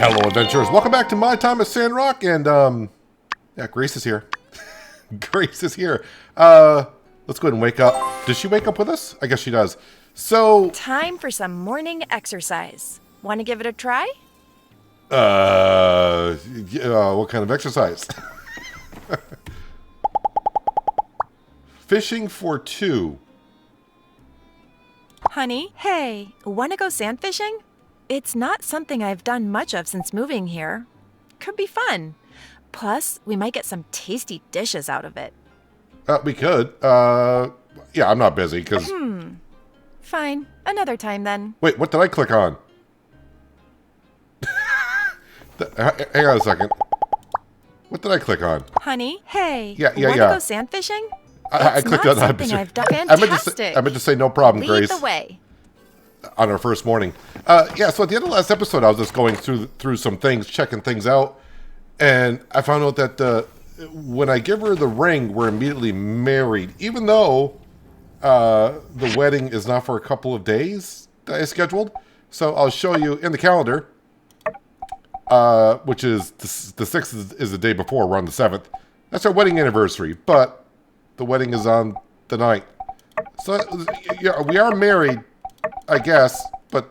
Hello, adventurers. Welcome back to my time at Sandrock, and, yeah, Grace is here. Grace is here. Let's go ahead and wake up. Does she wake up with us? I guess she does. So... Time for some morning exercise. Want to give it a try? What kind of exercise? Fishing for two. Honey, hey, want to go sand fishing? It's not something I've done much of since moving here. Could be fun. Plus, we might get some tasty dishes out of it. We could. Yeah, I'm not busy, because... Fine. Another time, then. Wait, what did I click on? Hang on a second. What did I click on? Honey, hey, Yeah. Want to go sand fishing? I clicked on something I've done. I Fantastic. meant to say no problem, Lead Grace. the way. On our first morning. Yeah, so at the end of the last episode, I was just going through some things, checking things out, and I found out that when I give her the ring, we're immediately married, even though the wedding is not for a couple of days that I scheduled. So I'll show you in the calendar, which is the 6th is the day before. We're on the 7th. That's our wedding anniversary, but the wedding is on the 9th. So yeah, we are married, I guess, but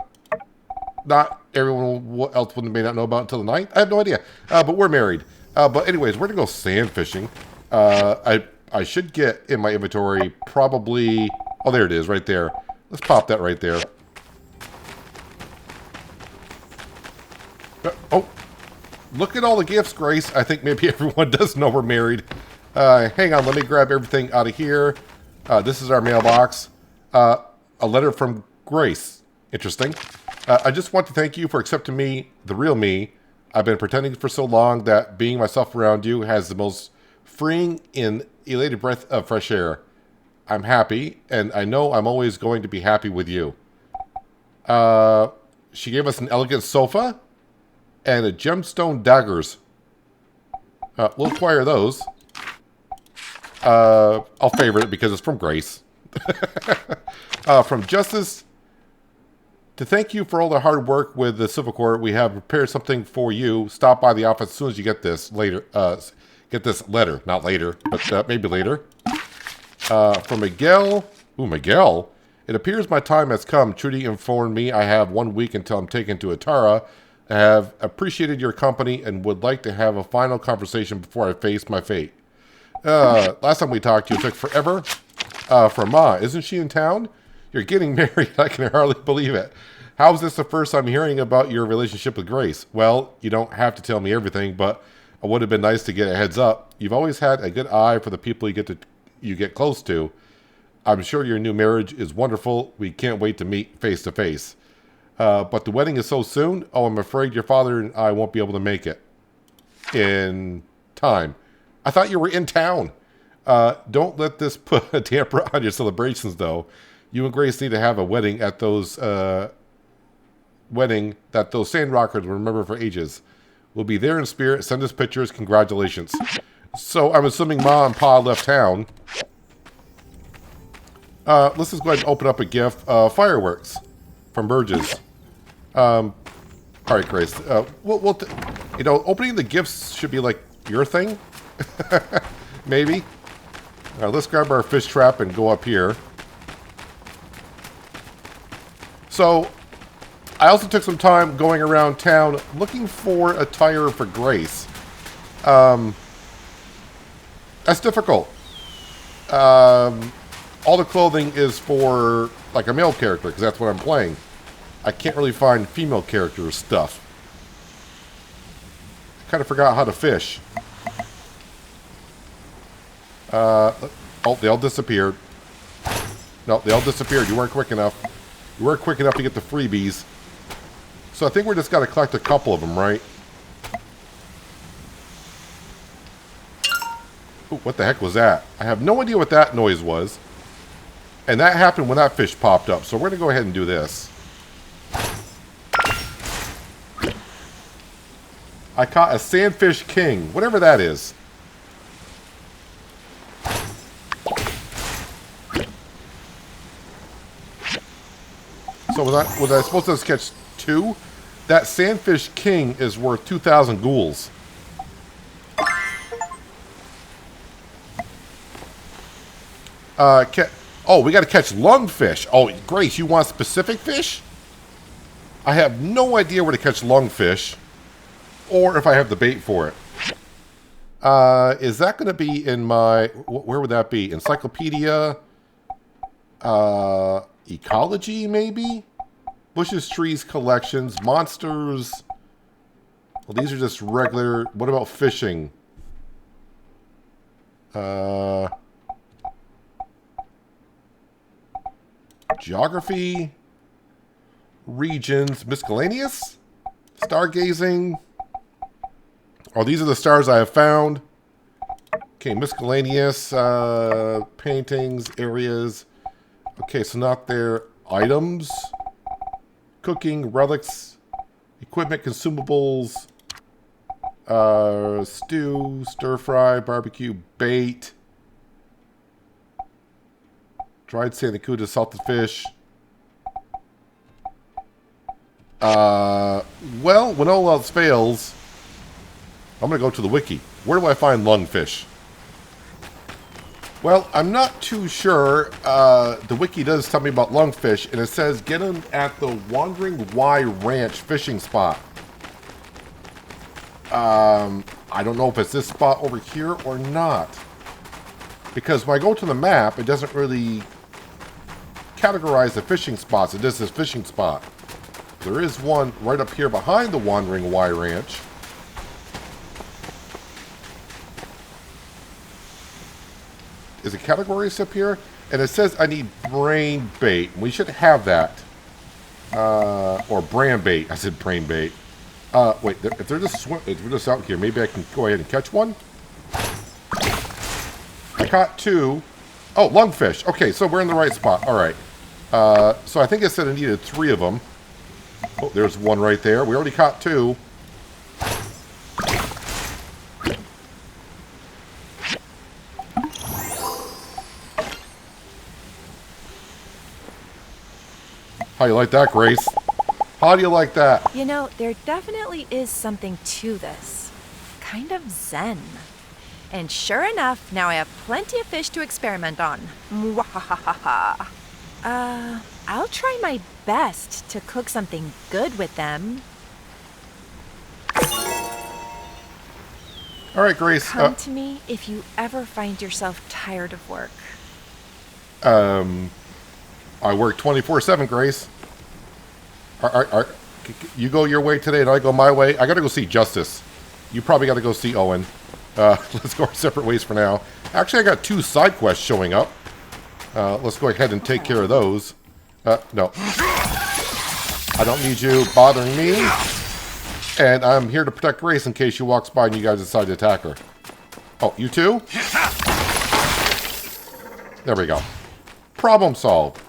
not everyone else may not know about until the 9th. I have no idea, but we're married. But anyways, we're going to go sand fishing. I should get in my inventory probably... Oh, there it is, right there. Let's pop that right there. Oh, look at all the gifts, Grace. I think maybe everyone does know we're married. Hang on, let me grab everything out of here. This is our mailbox. A letter from Grace. Interesting. I just want to thank you for accepting me, the real me. I've been pretending for so long that being myself around you has the most freeing and elated breath of fresh air. I'm happy, and I know I'm always going to be happy with you. She gave us an elegant sofa and a gemstone daggers. We'll acquire those. I'll favorite it because it's from Grace. From Justice, to thank you for all the hard work with the Civil Court, we have prepared something for you. Stop by the office as soon as you get this later. Get this letter, not later, but maybe later. From Miguel. Ooh, Miguel. It appears my time has come. Trudy informed me I have 1 week until I'm taken to Atara. I have appreciated your company and would like to have a final conversation before I face my fate. Last time we talked to you, it took forever. From Ma, isn't she in town? You're getting married. I can hardly believe it. How is this the first I'm hearing about your relationship with Grace? Well, you don't have to tell me everything, but it would have been nice to get a heads up. You've always had a good eye for the people you get close to. I'm sure your new marriage is wonderful. We can't wait to meet face to face. But the wedding is so soon. Oh, I'm afraid your father and I won't be able to make it in time. I thought you were in town. Don't let this put a damper on your celebrations, though. You and Grace need to have a wedding at those wedding that those Sandrockers will remember for ages. We'll be there in spirit. Send us pictures. Congratulations. So I'm assuming Ma and Pa left town. Let's just go ahead and open up a gift. Fireworks from Burgess. All right, Grace. You know, opening the gifts should be like your thing. Maybe. Let's grab our fish trap and go up here. So, I also took some time going around town looking for attire for Grace. That's difficult. All the clothing is for, like, a male character, because that's what I'm playing. I can't really find female character stuff. I kind of forgot how to fish. Oh, they all disappeared. No, they all disappeared. You weren't quick enough. You weren't quick enough to get the freebies. So I think we're just got to collect a couple of them, right? Ooh, what the heck was that? I have no idea what that noise was. And that happened when that fish popped up. So we're going to go ahead and do this. I caught a sandfish king. Whatever that is. So was I supposed to catch two? That Sandfish King is worth 2,000 ghouls. Oh, we got to catch lungfish. Oh, Grace, you want specific fish? I have no idea where to catch lungfish, or if I have the bait for it. Is that going to be in my... Where would that be? Encyclopedia? Ecology, maybe? Bushes, trees, collections, monsters. Well, these are just regular... What about fishing? Geography, regions, miscellaneous, stargazing. Oh, these are the stars I have found. Okay, miscellaneous, paintings, areas. Okay, so not their items. Cooking, relics, equipment, consumables, stew, stir fry, barbecue, bait. Dried sandakuda, salted fish. Well, when all else fails, I'm going to go to the wiki. Where do I find lungfish? Well, I'm not too sure. The wiki does tell me about lungfish, and it says get them at the Wandering Y Ranch fishing spot. I don't know if it's this spot over here or not. Because when I go to the map, it doesn't really categorize the fishing spots. It just says fishing spot. There is one right up here behind the Wandering Y Ranch. Is it categories up here? And it says I need brain bait. We should have that. Or brand bait. I said brain bait. Wait, if they're just out here, maybe I can go ahead and catch one. I caught two. Oh, lungfish. Okay, so we're in the right spot. All right. So I think it said I needed 3 of them. Oh, there's one right there. We already caught 2. How do you like that, Grace? How do you like that? You know, there definitely is something to this. Kind of zen. And sure enough, now I have plenty of fish to experiment on. Mwahahaha. I'll try my best to cook something good with them. All right, Grace. Come to me if you ever find yourself tired of work. I work 24/7, Grace. You go your way today and I go my way. I got to go see Justice. You probably got to go see Owen. Let's go our separate ways for now. Actually, I got 2 side quests showing up. Let's go ahead and take care of those. No. I don't need you bothering me. And I'm here to protect Grace in case she walks by and you guys decide to attack her. Oh, you too? There we go. Problem solved.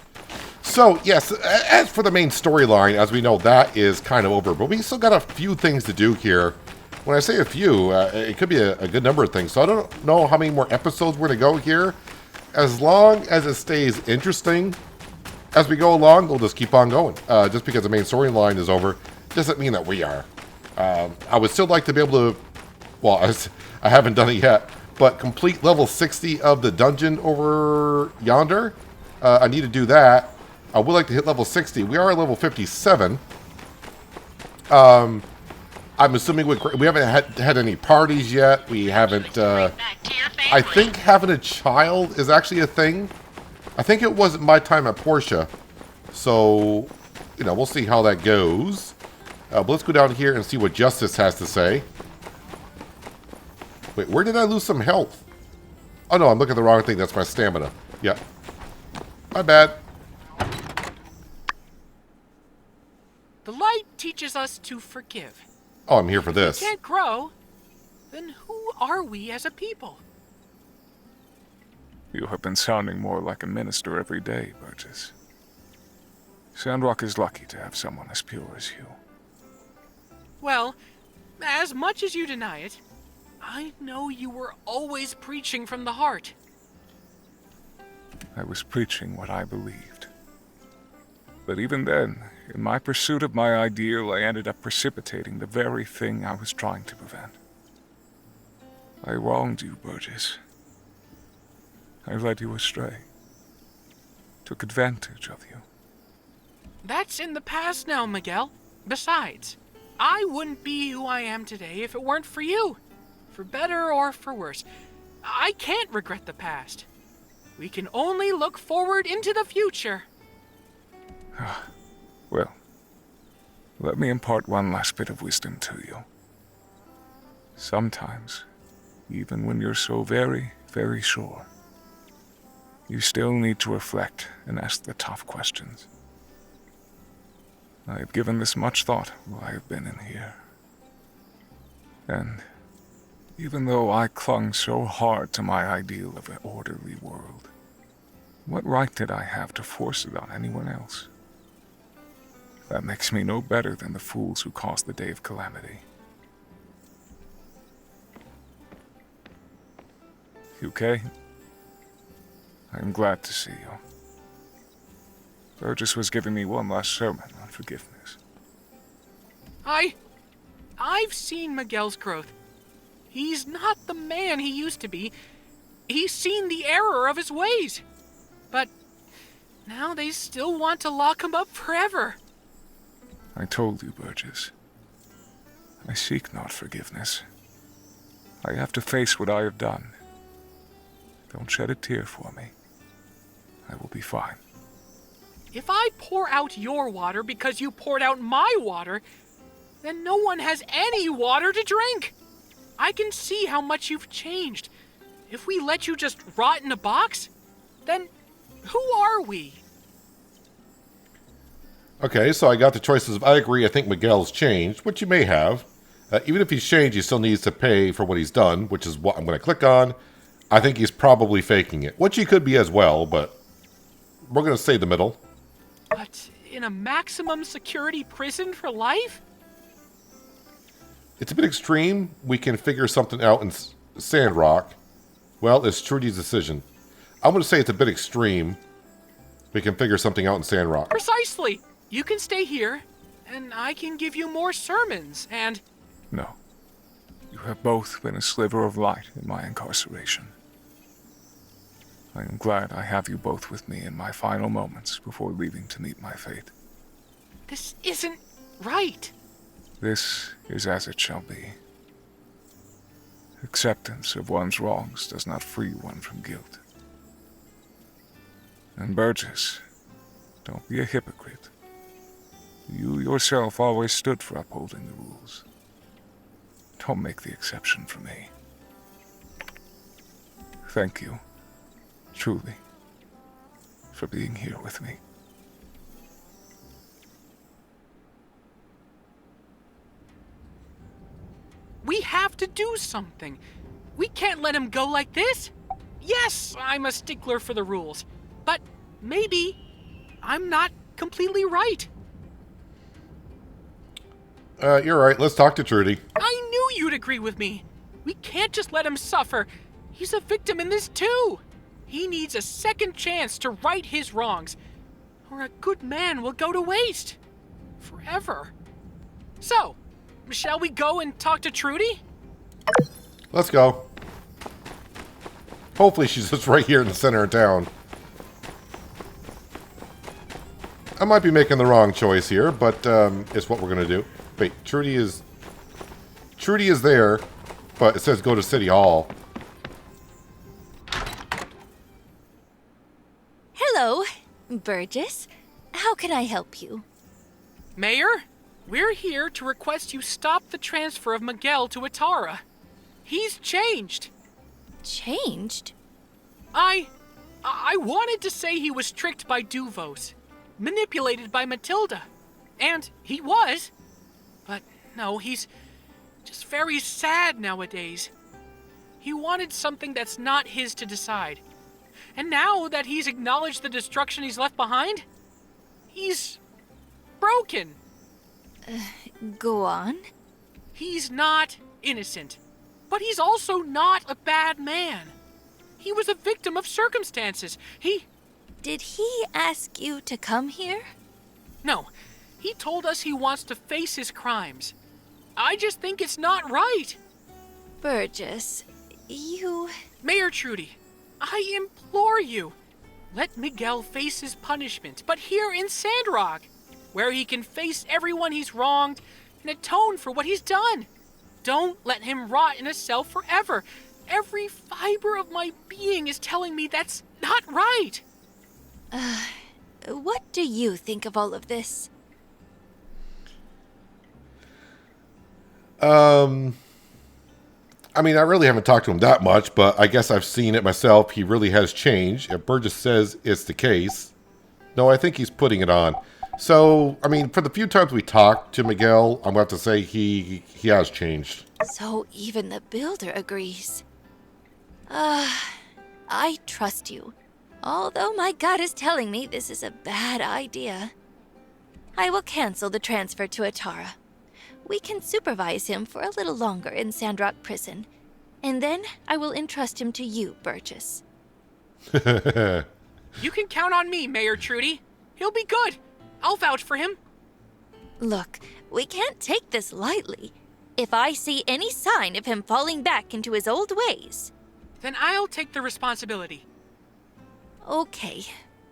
So, yes, as for the main storyline, as we know, that is kind of over. But we still got a few things to do here. When I say a few, it could be a good number of things. So I don't know how many more episodes we're going to go here. As long as it stays interesting as we go along, we'll just keep on going. Just because the main storyline is over doesn't mean that we are. I would still like to be able to, well, I haven't done it yet, but complete level 60 of the dungeon over yonder. I need to do that. I would like to hit level 60. We are at level 57. I'm assuming we haven't had any parties yet. We haven't. I think having a child is actually a thing. I think it wasn't my time at Portia. So, you know, we'll see how that goes. But let's go down here and see what Justice has to say. Wait, where did I lose some health? Oh, no, I'm looking at the wrong thing. That's my stamina. Yeah. My bad. The light teaches us to forgive. Oh, I'm here for this. If we can't grow, then who are we as a people? You have been sounding more like a minister every day, Burgess. Sandrock is lucky to have someone as pure as you. Well, as much as you deny it, I know you were always preaching from the heart. I was preaching what I believed. But even then, in my pursuit of my ideal, I ended up precipitating the very thing I was trying to prevent. I wronged you, Burgess. I led you astray. Took advantage of you. That's in the past now, Miguel. Besides, I wouldn't be who I am today if it weren't for you. For better or for worse. I can't regret the past. We can only look forward into the future. Well, let me impart one last bit of wisdom to you. Sometimes, even when you're so very, very sure, you still need to reflect and ask the tough questions. I have given this much thought while I have been in here. And even though I clung so hard to my ideal of an orderly world, what right did I have to force it on anyone else? That makes me no better than the fools who caused the day of calamity. You okay? I am glad to see you. Burgess was giving me one last sermon on forgiveness. I've seen Miguel's growth. He's not the man he used to be. He's seen the error of his ways. But now they still want to lock him up forever. I told you, Burgess. I seek not forgiveness. I have to face what I have done. Don't shed a tear for me. I will be fine. If I pour out your water because you poured out my water, then no one has any water to drink. I can see how much you've changed. If we let you just rot in a box, then who are we? Okay, so I got the choices of I agree, I think Miguel's changed, which he may have. Even if he's changed, he still needs to pay for what he's done, which is what I'm going to click on. I think he's probably faking it, which he could be as well, but we're going to say the middle. But in a maximum security prison for life? It's a bit extreme. We can figure something out in Sandrock. Well, it's Trudy's decision. I'm going to say it's a bit extreme. We can figure something out in Sandrock. Precisely. You can stay here, and I can give you more sermons, and... No. You have both been a sliver of light in my incarceration. I am glad I have you both with me in my final moments before leaving to meet my fate. This isn't right. This is as it shall be. Acceptance of one's wrongs does not free one from guilt. And Burgess, don't be a hypocrite. You yourself always stood for upholding the rules. Don't make the exception for me. Thank you, truly, for being here with me. We have to do something. We can't let him go like this. Yes, I'm a stickler for the rules, but maybe I'm not completely right. You're right. Let's talk to Trudy. I knew you'd agree with me. We can't just let him suffer. He's a victim in this too. He needs a second chance to right his wrongs, or a good man will go to waste. Forever. So, shall we go and talk to Trudy? Let's go. Hopefully she's just right here in the center of town. I might be making the wrong choice here, but it's what we're going to do. Wait, Trudy is there, but it says go to City Hall. Hello, Burgess. How can I help you? Mayor, we're here to request you stop the transfer of Miguel to Atara. He's changed. Changed? I wanted to say he was tricked by Duvos, manipulated by Matilda, and he was. But no, he's just very sad nowadays. He wanted something that's not his to decide. And now that he's acknowledged the destruction he's left behind, he's broken. Go on. He's not innocent, but he's also not a bad man. He was a victim of circumstances. Did he ask you to come here? No, He told us he wants to face his crimes. I just think it's not right. Burgess, you... Mayor Trudy, I implore you, let Miguel face his punishment, but here in Sandrock, where he can face everyone he's wronged and atone for what he's done. Don't let him rot in a cell forever. Every fiber of my being is telling me that's not right. What do you think of all of this? I mean, I really haven't talked to him that much, but I guess I've seen it myself. He really has changed. If Burgess says it's the case, no, I think he's putting it on. So, I mean, for the few times we talked to Miguel, I'm going to have to say he has changed. So even the builder agrees. I trust you, although my gut is telling me this is a bad idea. I will cancel the transfer to Atara. We can supervise him for a little longer in Sandrock Prison, and then I will entrust him to you, Burgess. You can count on me, Mayor Trudy. He'll be good. I'll vouch for him. Look, we can't take this lightly. If I see any sign of him falling back into his old ways... Then I'll take the responsibility. Okay.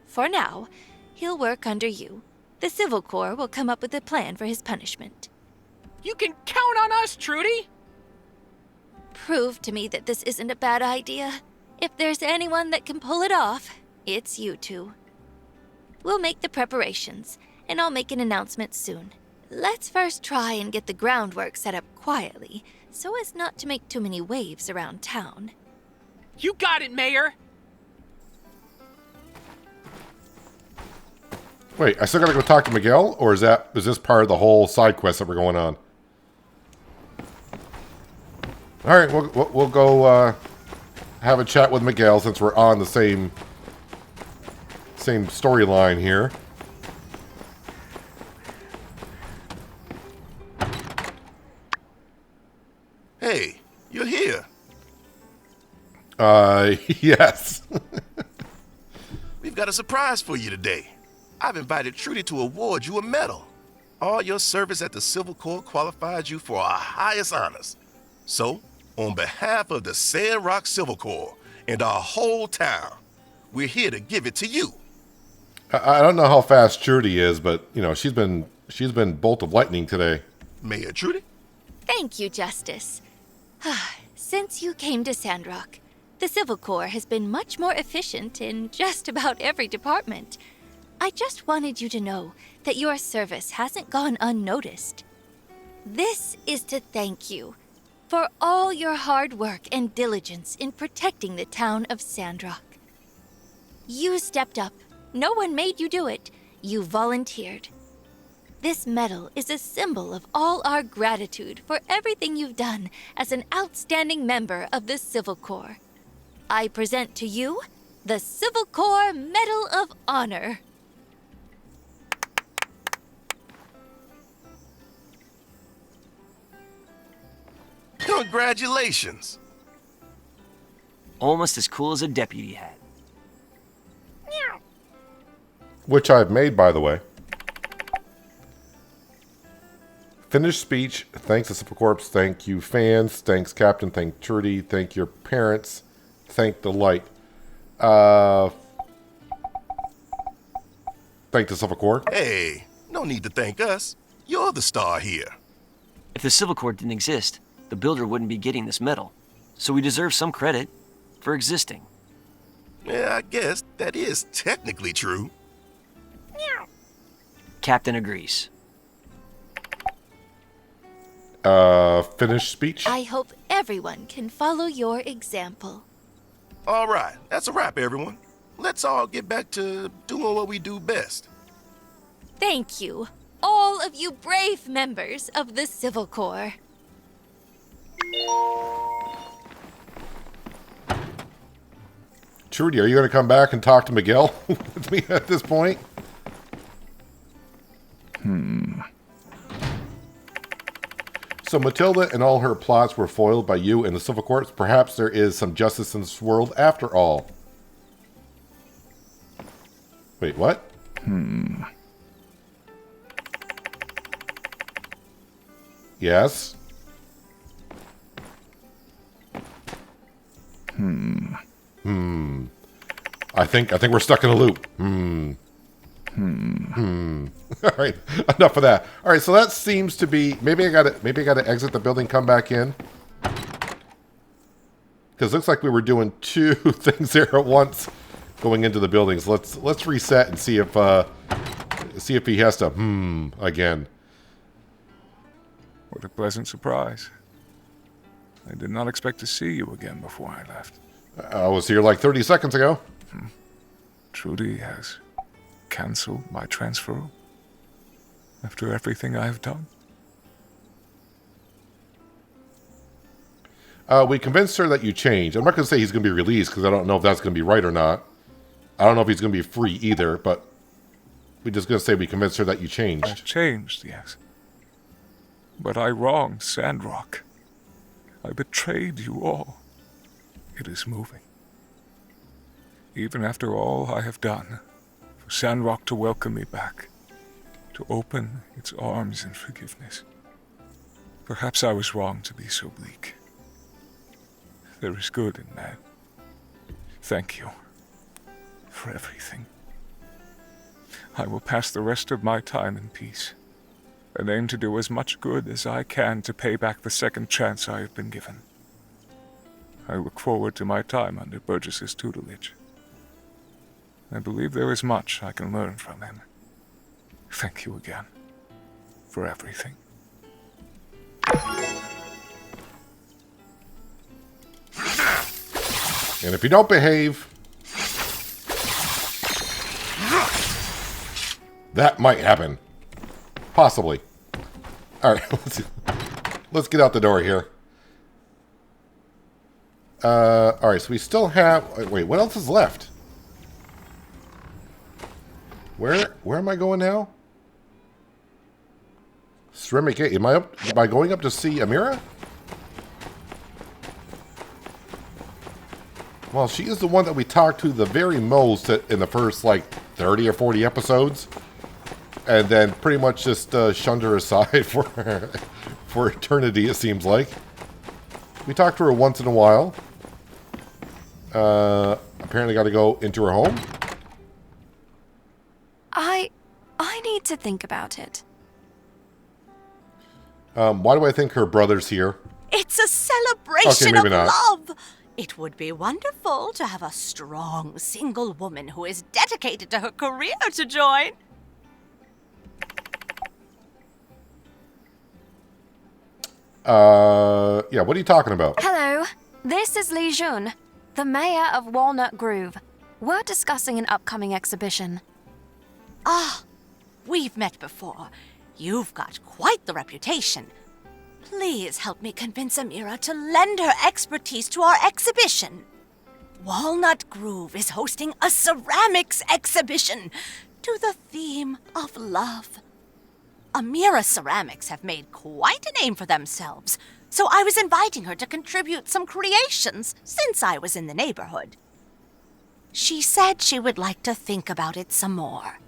For now, he'll work under you. The Civil Corps will come up with a plan for his punishment. You can count on us, Trudy! Prove to me that this isn't a bad idea. If there's anyone that can pull it off, it's you two. We'll make the preparations, and I'll make an announcement soon. Let's first try and get the groundwork set up quietly, so as not to make too many waves around town. You got it, Mayor! Wait, I still gotta go talk to Miguel, or is this part of the whole side quest that we're going on? All right, we'll go have a chat with Miguel since we're on the same storyline here. Hey, you're here. Yes. We've got a surprise for you today. I've invited Trudy to award you a medal. All your service at the Civil Corps qualifies you for our highest honors. So, on behalf of the Sandrock Civil Corps and our whole town, we're here to give it to you. I don't know how fast Trudy is, but you know she's been bolt of lightning today. Mayor Trudy? Thank you, Justice. Since you came to Sandrock, the Civil Corps has been much more efficient in just about every department. I just wanted you to know that your service hasn't gone unnoticed. This is to thank you for all your hard work and diligence in protecting the town of Sandrock. You stepped up. No one made you do it. You volunteered. This medal is a symbol of all our gratitude for everything you've done as an outstanding member of the Civil Corps. I present to you the Civil Corps Medal of Honor. Congratulations. Almost as cool as a deputy hat. Which I've made, by the way. Finished speech. Thanks to Civil Corps. Thank you, fans. Thanks, Captain. Thank Trudy. Thank your parents. Thank the light. Thank the Civil Corps. Hey, no need to thank us. You're the star here. If the Civil Corps didn't exist, the builder wouldn't be getting this medal. So we deserve some credit for existing. Yeah, I guess that is technically true. Captain agrees. Finished speech. I hope everyone can follow your example. All right, that's a wrap, everyone. Let's all get back to doing what we do best. Thank you, all of you brave members of the Civil Corps. Trudy, are you going to come back and talk to Miguel with me at this point? So Matilda and all her plots were foiled by you and the Civil Corps. Perhaps there is some justice in this world after all. Wait, what? Yes. I think we're stuck in a loop. All right, enough of that. All right, so that seems to be maybe I got to exit the building, come back in, because it looks like we were doing two things there at once, going into the buildings. Let's reset and see if he has to again. What a pleasant surprise. I did not expect to see you again before I left. I was here like 30 seconds ago. Trudy has cancelled my transfer after everything I have done. We convinced her that you changed. I'm not going to say he's going to be released because I don't know if that's going to be right or not. I don't know if he's going to be free either, but we're just going to say we convinced her that you I changed. changed, yes. But I wronged Sandrock. I betrayed you all. It is moving. Even after all I have done, for Sandrock to welcome me back, to open its arms in forgiveness. Perhaps I was wrong to be so bleak. There is good in that. Thank you for everything. I will pass the rest of my time in peace, and aim to do as much good as I can to pay back the second chance I have been given. I look forward to my time under Burgess's tutelage. I believe there is much I can learn from him. Thank you again for everything. And if you don't behave, that might happen. Possibly. All right, let's get out the door here. All right, so we still have... Wait, what else is left? Where am I going now? Ceramic Gate. Am I going up to see Amira? Well, she is the one that we talked to the very most in the first, like, 30 or 40 episodes. And then pretty much just shunned her aside for eternity, it seems like. We talk to her once in a while. Apparently got to go into her home. I need to think about it. Why do I think her brother's here? It's a celebration maybe of not. love. It would be wonderful to have a strong single woman who is dedicated to her career to join. Yeah, what are you talking about? Hello, this is Li Jun, the mayor of Walnut Grove. We're discussing an upcoming exhibition. Ah, we've met before. You've got quite the reputation. Please help me convince Amira to lend her expertise to our exhibition. Walnut Grove is hosting a ceramics exhibition to the theme of love. Amira Ceramics have made quite a name for themselves, so I was inviting her to contribute some creations since I was in the neighborhood. She said she would like to think about it some more.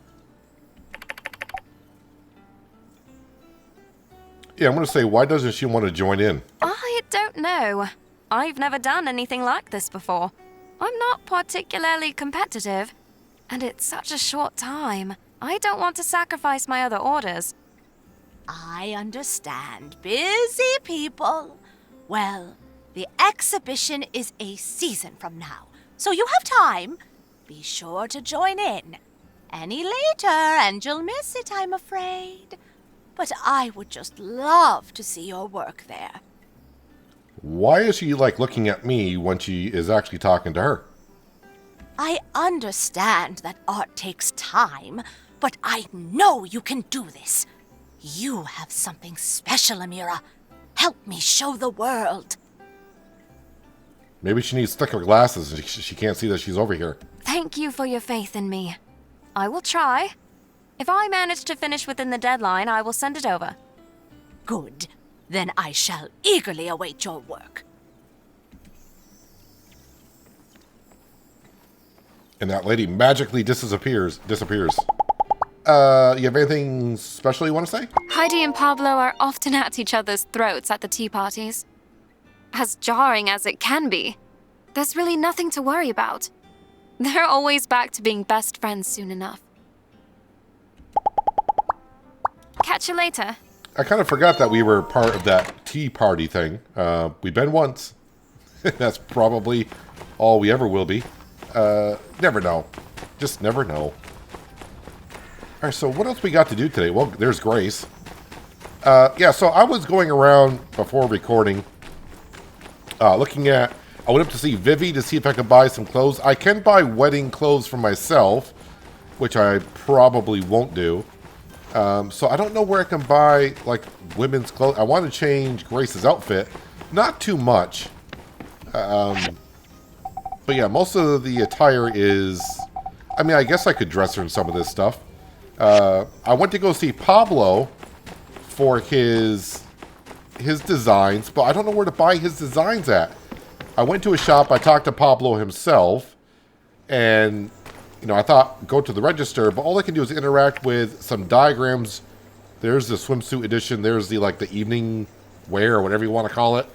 Yeah, I'm going to say, why doesn't she want to join in? I don't know. I've never done anything like this before. I'm not particularly competitive, and it's such a short time. I don't want to sacrifice my other orders. I understand. Busy people. Well, the exhibition is a season from now, so you have time. Be sure to join in. Any later, and you'll miss it, I'm afraid. But I would just love to see your work there. Why is she, like, looking at me when she is actually talking to her? I understand that art takes time, but I know you can do this. You have something special, Amira. Help me show the world. Maybe she needs thicker glasses and she can't see that she's over here. Thank you for your faith in me. I will try. If I manage to finish within the deadline, I will send it over. Good. Then I shall eagerly await your work. And that lady magically disappears. You have anything special you want to say? Heidi and Pablo are often at each other's throats at the tea parties. As jarring as it can be, there's really nothing to worry about. They're always back to being best friends soon enough. Catch you later. I kind of forgot that we were part of that tea party thing. We've been once. That's probably all we ever will be. Never know. Just never know. Alright, so what else we got to do today? Well, there's Grace. Yeah, so I was going around before recording, looking at... I went up to see Vivi to see if I could buy some clothes. I can buy wedding clothes for myself, which I probably won't do. So I don't know where I can buy, like, women's clothes. I want to change Grace's outfit. Not too much. But yeah, most of the attire is... I mean, I guess I could dress her in some of this stuff. I went to go see Pablo for his designs, but I don't know where to buy his designs at. I went to a shop, I talked to Pablo himself, and, you know, I thought, go to the register, but all I can do is interact with some diagrams. There's the swimsuit edition, there's the, like, the evening wear, or whatever you want to call it.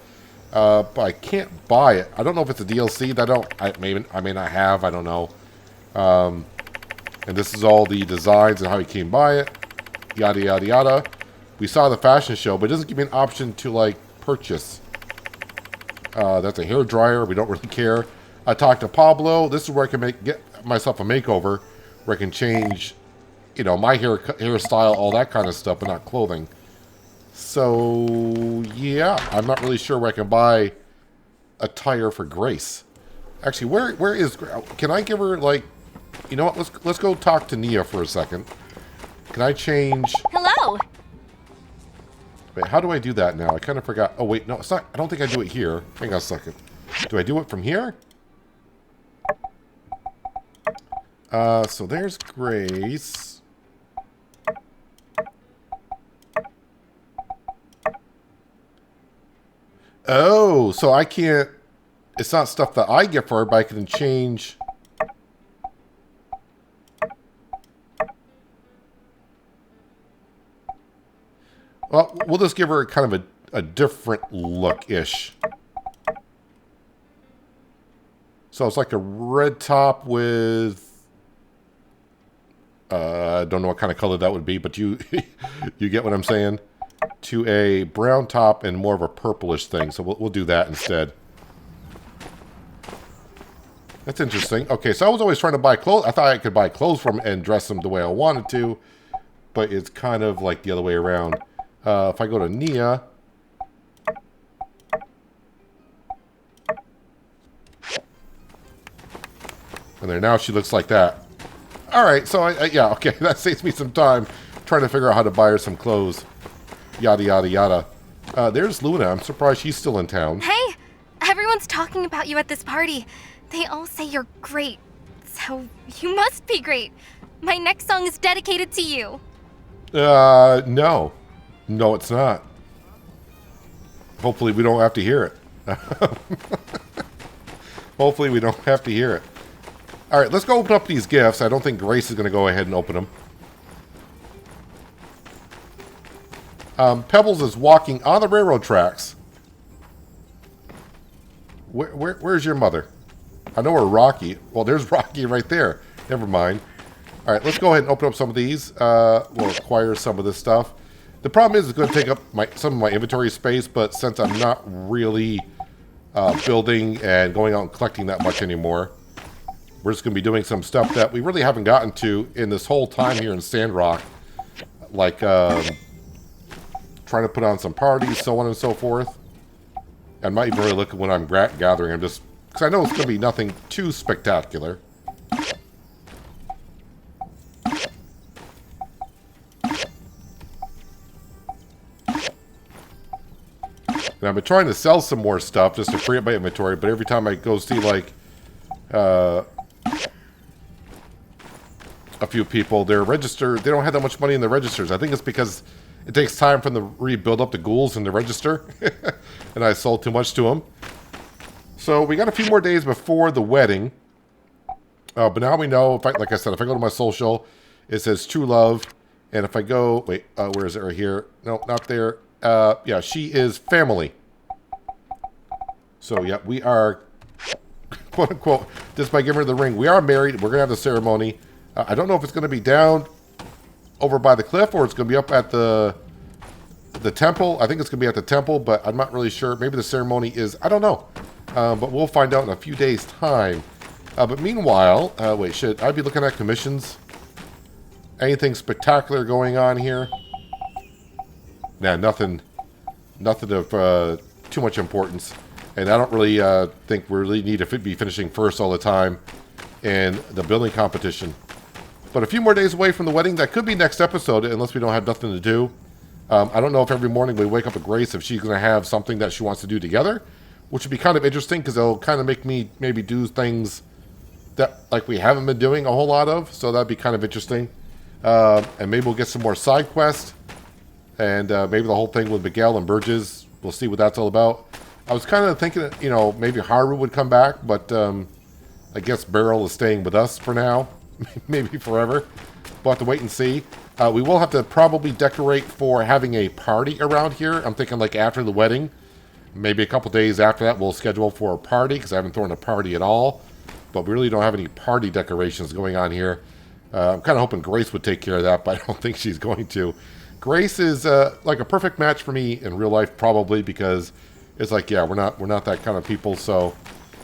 But I can't buy it. I don't know if it's a DLC that I may not have, I don't know. And this is all the designs and how he came by it. Yada, yada, yada. We saw the fashion show, but it doesn't give me an option to, like, purchase. That's a hair dryer. We don't really care. I talked to Pablo. This is where I can get myself a makeover, where I can change, you know, my hairstyle, all that kind of stuff, but not clothing. So, yeah, I'm not really sure where I can buy attire for Grace. Actually, where is... Can I give her, like... You know what? Let's go talk to Nia for a second. Can I change... Hello. Wait, how do I do that now? I kind of forgot. Oh, wait, no, it's not... I don't think I do it here. Hang on a second. Do I do it from here? So there's Grace. Oh, so I can't... It's not stuff that I get for her, but I can change... Well, we'll just give her kind of a different look-ish. So it's like a red top with... I don't know what kind of color that would be, but you you get what I'm saying? To a brown top and more of a purplish thing. So we'll do that instead. That's interesting. Okay, so I was always trying to buy clothes. I thought I could buy clothes from and dress them the way I wanted to. But it's kind of like the other way around. If I go to Nia... And there, now she looks like that. Alright, so yeah, okay, that saves me some time trying to figure out how to buy her some clothes. Yada, yada, yada. There's Luna. I'm surprised she's still in town. Hey! Everyone's talking about you at this party. They all say you're great. So, you must be great. My next song is dedicated to you. No. No, it's not. Hopefully we don't have to hear it. Hopefully we don't have to hear it. Alright, let's go open up these gifts. I don't think Grace is going to go ahead and open them. Pebbles is walking on the railroad tracks. Where's your mother? I know where Rocky... Well, there's Rocky right there. Never mind. Alright, let's go ahead and open up some of these. We'll acquire some of this stuff. The problem is it's going to take up some of my inventory space, but since I'm not really building and going out and collecting that much anymore, we're just going to be doing some stuff that we really haven't gotten to in this whole time here in Sandrock. Like, trying to put on some parties, so on and so forth. I'm not even really looking when I'm gathering. I'm just... Because I know it's going to be nothing too spectacular. And I've been trying to sell some more stuff just to free up my inventory, but every time I go see, like, a few people, their register, they don't have that much money in the registers. I think it's because it takes time for them to rebuild up the ghouls in the register. And I sold too much to them. So we got a few more days before the wedding. But now we know, like I said, if I go to my social, It says true love. And if I go, wait, where is it? Right here. No, not there. Yeah, she is family. So, yeah, we are, quote unquote, just by giving her the ring, we are married. We're going to have the ceremony. I don't know if it's going to be down over by the cliff or it's going to be up at the temple. I think it's going to be at the temple, but I'm not really sure. Maybe the ceremony is, I don't know. But we'll find out in a few days' time. But meanwhile, wait, should I be looking at commissions? Anything spectacular going on here? Nah, nothing of too much importance. And I don't really think we really need to be finishing first all the time in the building competition. But a few more days away from the wedding. That could be next episode, unless we don't have nothing to do. I don't know if every morning we wake up with Grace, if she's going to have something that she wants to do together, which would be kind of interesting because it'll kind of make me maybe do things that like we haven't been doing a whole lot of. So that'd be kind of interesting. And maybe we'll get some more side quests. And maybe the whole thing with Miguel and Burgess. We'll see what that's all about. I was kind of thinking, you know, maybe Haru would come back, but I guess Beryl is staying with us for now. Maybe forever. We'll have to wait and see. We will have to probably decorate for having a party around here. I'm thinking like after the wedding. Maybe a couple days after that we'll schedule for a party because I haven't thrown a party at all. But we really don't have any party decorations going on here. I'm kind of hoping Grace would take care of that, but I don't think she's going to. Grace is like a perfect match for me in real life probably because it's like, yeah, we're not that kind of people. So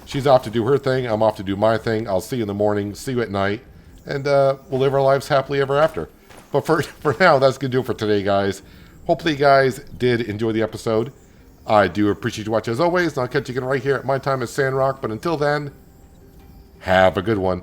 she's off to do her thing. I'm off to do my thing. I'll see you in the morning. See you at night. And we'll live our lives happily ever after. But for now, that's going to do it for today, guys. Hopefully you guys did enjoy the episode. I do appreciate you watching as always. And I'll catch you again right here at my time at Sandrock. But until then, have a good one.